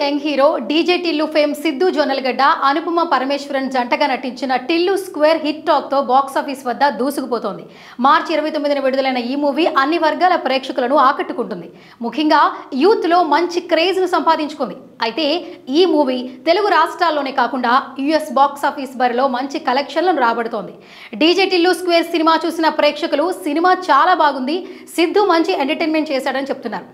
Young hero DJ Tillu fame Siddhu Jonnalagadda Anupama Parameswaran జంటగా నటించిన Tillu square hit talk తో బాక్స్ ఆఫీస్ వద్ద దూసుకుపోతోంది. మార్చి 29న విడుదలైన ఈ మూవీ అన్ని వర్గాల ప్రేక్షకులను ఆకట్టుకుంటుంది. ముఖ్యంగా యూత్ లో మంచి క్రేజ్ ను సంపాదించుకుంది. అయితే ఈ మూవీ తెలుగు రాష్ట్రాల్లోనే కాకుండా యుఎస్ బాక్స్ ఆఫీస్ బరిలో మంచి కలెక్షన్లను రాబడుతోంది. డీజే టిల్లు స్క్వేర్ సినిమా చూసిన ప్రేక్షకులు సినిమా చాలా బాగుంది, సిద్ధు మంచి ఎంటర్టైన్మెంట్ చేశాడని చెప్తున్నారు.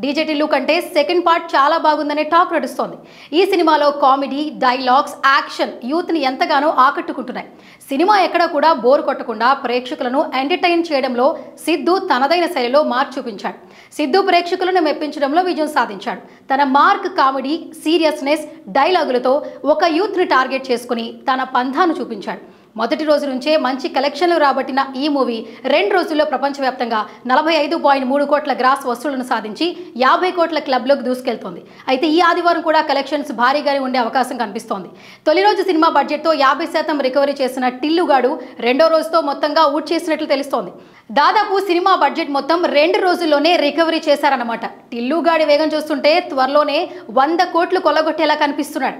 డీజే టిల్లు కంటే సెకండ్ పార్ట్ చాలా బాగుందనే టాక్ నడుస్తోంది. ఈ సినిమాలో కామెడీ, డైలాగ్స్, యాక్షన్ యూత్ని ఎంతగానో ఆకట్టుకుంటున్నాయి. సినిమా ఎక్కడ కూడా బోర్ కొట్టకుండా ప్రేక్షకులను ఎంటర్టైన్ చేయడంలో సిద్ధు తనదైన శైలిలో మార్క్ చూపించాడు. సిద్ధు ప్రేక్షకులను మెప్పించడంలో విజయం సాధించాడు. తన మార్క్ కామెడీ, సీరియస్నెస్, డైలాగులతో ఒక యూత్ని టార్గెట్ చేసుకుని తన పంథాను చూపించాడు. మొదటి రోజు నుంచే మంచి కలెక్షన్లు రాబట్టిన ఈ మూవీ 2 రోజుల్లో ప్రపంచవ్యాప్తంగా 45.3 కోట్ల గ్రాస్ వసూళ్లను సాధించి 50 కోట్ల క్లబ్లోకి దూసుకెళ్తోంది. అయితే ఈ ఆదివారం కూడా కలెక్షన్స్ భారీగానే ఉండే అవకాశం కనిపిస్తోంది. తొలి రోజు సినిమా బడ్జెట్తో 50% రికవరీ చేసిన టిల్లుగాడు రెండో రోజుతో మొత్తంగా ఊట్ చేసినట్లు తెలుస్తోంది. దాదాపు సినిమా బడ్జెట్ మొత్తం 2 రోజుల్లోనే రికవరీ చేశారన్నమాట. టిల్లుగాడి వేగం చూస్తుంటే త్వరలోనే 100 కోట్లు కొల్లగొట్టేలా కనిపిస్తున్నాడు.